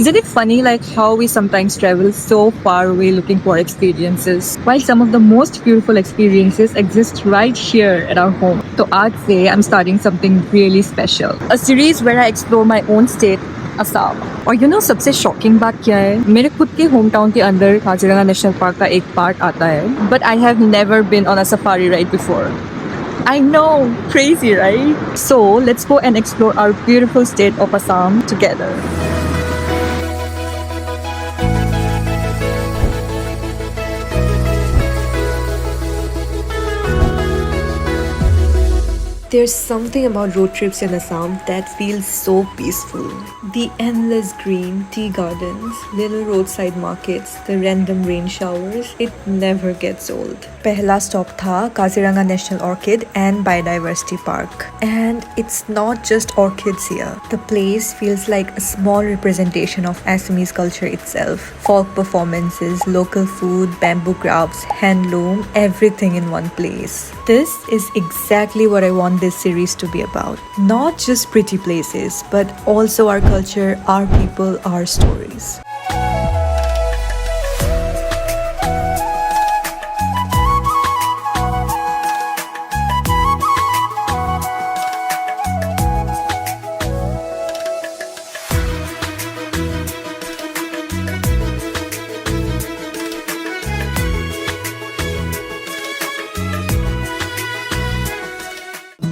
Isn't it funny like how we sometimes travel so far away looking for experiences while some of the most beautiful experiences exist right here at our home. So आज से I'm starting something really special. A series where I explore my own state, Assam. और you know सबसे shocking बात क्या है, मेरे खुद के होम टाउन के अंदर काजीरंगा नेशनल पार्क का एक पार्ट आता है, but I have never been on a safari ride before. I know, crazy, right? So let's go and explore our beautiful state of Assam together. There's something about road trips in Assam that feels so peaceful. The endless green, tea gardens, little roadside markets, the random rain showers, it never gets old. Pehla stop tha Kaziranga National Orchid and Biodiversity Park. And it's not just orchids here. The place feels like a small representation of Assamese culture itself. Folk performances, local food, bamboo crafts, handloom, everything in one place. This is exactly what I want this series to be about. Not just pretty places, but also our culture, our people, our stories.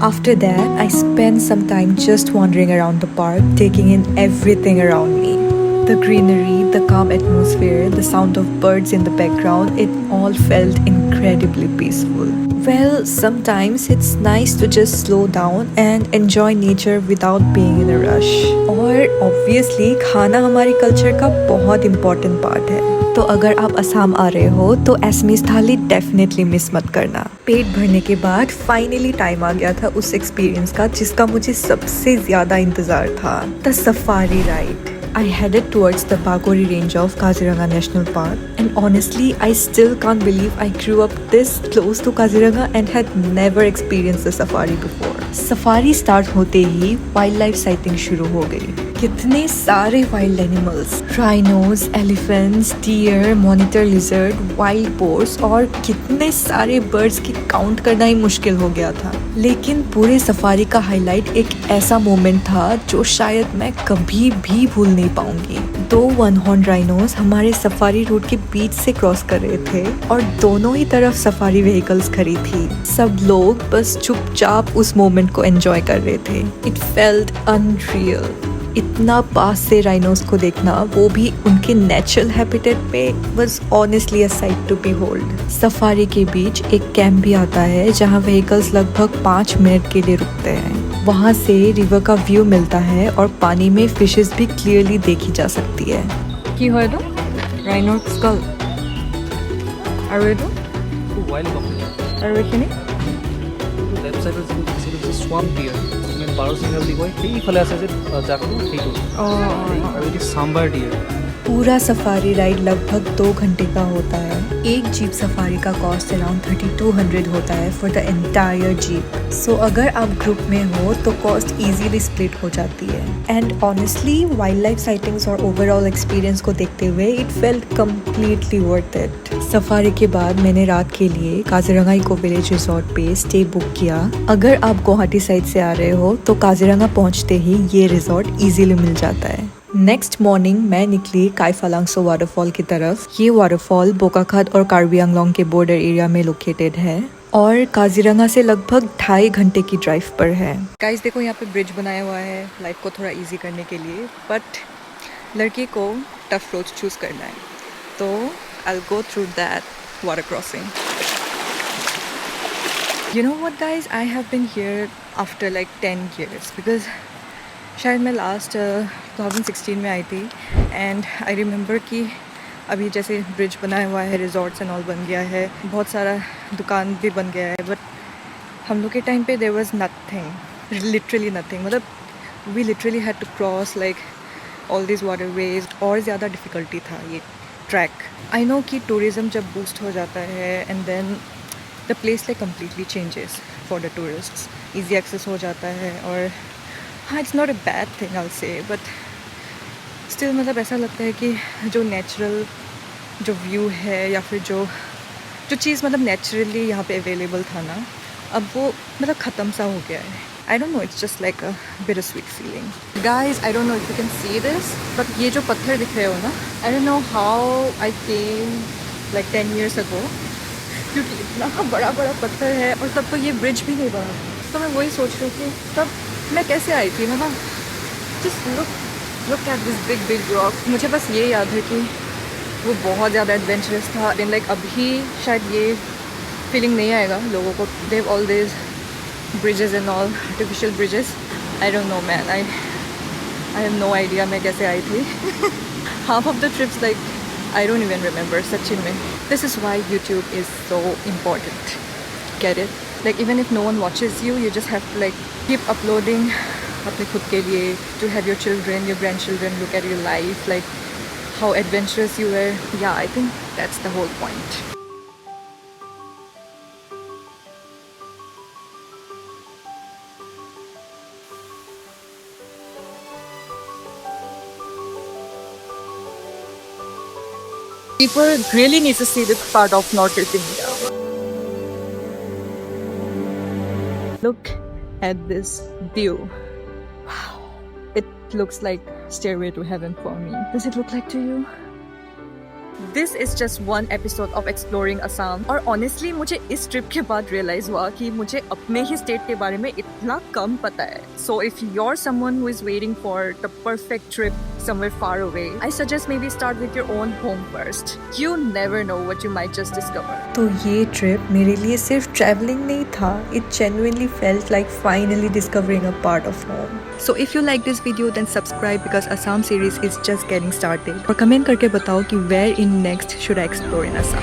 After that, I spent some time just wandering around the park, taking in everything around me. The greenery, the calm atmosphere, the sound of birds in the background, it all felt incredibly peaceful. Well, sometimes it's nice to just slow down and enjoy nature without being in a rush. और obviously, खाना हमारी culture का बहुत important part है. तो अगर आप असम आ रहे हो तो असमीज थाली डेफिनेटली मिस मत करना। पेट भरने के बाद फाइनली टाइम आ गया था उस एक्सपीरियंस का जिसका मुझे सबसे ज्यादा इंतजार था, the safari ride. I headed towards the Bagori range of Kaziranga National Park, and honestly, I still can't believe I grew up this close to Kaziranga and had never experienced a safari before. Safari start होते ही wild life sighting शुरू हो गई। कितने सारे wild animals, rhinos, elephants, deer, monitor lizard, wild boars और कितने सारे birds की काउंट करना ही मुश्किल हो गया था। लेकिन पूरे सफारी का हाईलाइट एक ऐसा मोमेंट था जो शायद मैं कभी भी भूल नहीं पाऊंगी। दो वन हॉर्न राइनोस हमारे सफारी रूट के बीच से क्रॉस कर रहे थे और दोनों ही तरफ सफारी व्हीकल्स खड़ी थी। सब लोग बस चुपचाप उस मोमेंट को एंजॉय कर रहे थे। It felt unreal. इतना पास से राइनोस को देखना, वो भी उनके नेचुरल हैबिटेट में, was honestly a sight to behold. Safari के बीच एक कैंप भी आता है जहां व्हीकल्स लगभग 5 मिनट के लिए रुकते हैं। वहां से रिवर का व्यू मिलता है और पानी में फिशेस भी क्लियरली देखी जा सकती है। কি হয় তো ৰাইনৰ স্কল আৰু এইটো वाइल्ड कम्पनी আৰু এইখিনি লেফ্ট সাইডত যিটো স্ৱাম্প ডিয়াৰ মানে বাৰচিঙা বুলি কয়, সেইফালে আছে যে জাকটো সেইটো আৰু এটি সাম্বাৰ ডিয়াৰ। पूरा सफारी राइड लगभग 2 घंटे का होता है। एक जीप सफारी का कॉस्ट अराउंड 3200 होता है फॉर द एंटायर जीप। सो अगर आप ग्रुप में हो तो कॉस्ट इजीली स्प्लिट हो जाती है। And honestly wild life sightings और ओवरऑल एक्सपीरियंस को देखते हुए it felt completely worth it. Safari के बाद मैंने रात के लिए काजीरंगा इको विलेज रिजॉर्ट पे स्टे बुक किया। अगर आप गुवाहाटी साइड से आ रहे हो तो काजीरंगा पहुंचते ही ये रिजॉर्ट इजीली मिल जाता है। नेक्स्ट मॉर्निंग मैं निकली काईफालांगसो वाटरफॉल की तरफ। ये वाटरफॉल बोकाखात और कार्बी आंगलोंग के बॉर्डर एरिया में लोकेटेड है और काजीरंगा से लगभग 2.5 घंटे की ड्राइव पर है। गाइस देखो यहाँ पे ब्रिज बनाया हुआ है लाइफ को थोड़ा इजी करने के लिए, बट लड़की को टफ रोड चूज करना है तो I will go through that water crossing. You know what guys, I have been here after like 10 years because शायद मैं लास्ट 2016 में आई थी। एंड आई रिमेंबर कि अभी जैसे ब्रिज बनाया हुआ है, रिजॉर्ट्स एंड ऑल बन गया है, बहुत सारा दुकान भी बन गया है, बट हम लोग के टाइम पे there was nothing, literally nothing. मतलब we literally had to cross like all this waterways और ज़्यादा डिफ़िकल्टी था ये ट्रैक। आई नो कि टूरिज़म जब बूस्ट हो जाता है and then the place like completely changes for the tourists, easy access हो जाता है और हाँ, it's not a bad thing I will say, but still मतलब ऐसा लगता है कि जो नेचुरल जो व्यू है या फिर जो जो चीज़ मतलब नेचुरली यहाँ पे अवेलेबल था ना, अब वो मतलब ख़त्म सा हो गया है. I don't know, it's just like a bittersweet feeling. Guys, I don't know if you can see this, but ये जो पत्थर दिख रहे हो ना, I don't know how I came like 10 years ago, क्योंकि इतना बड़ा बड़ा पत्थर है और तब तो ये ब्रिज भी नहीं बना. तो मैं वही सोच रही हूँ कि तब मैं कैसे आई थी ना. Just look at this big rock. मुझे बस ये याद है कि वो बहुत ज़्यादा एडवेंचरस था. दिन लाइक अभी शायद ये फीलिंग नहीं आएगा लोगों को. They have all these bridges and all, artificial bridges. I don't know man, I have no idea मैं कैसे आई थी. Half of the trips like I don't even remember. सच्ची में. This is why YouTube is so important. Get it? Like even if no one watches you, you just have to like keep uploading अपने खुद के लिए, to have your children, your grandchildren look at your life, like how adventurous you were. Yeah, I think that's the whole point. People really need to see this part of Northeast India. Look at this view. Wow. It looks like Stairway to Heaven for me. Does it look like to you? This is just one episode of Exploring Assam. और honestly मुझे इस trip के बाद realize हुआ कि मुझे अपने ही state के बारे में इतना कम पता है. So if you're someone who is waiting for the perfect trip somewhere far away, I suggest maybe start with your own home first. You never know what you might just discover. तो ये trip मेरे लिए सिर्फ travelling नहीं था. It genuinely felt like finally discovering a part of home. So if you like this video then subscribe because Assam series is just getting started. और comment करके बताओ कि where in next should I explore in Assam.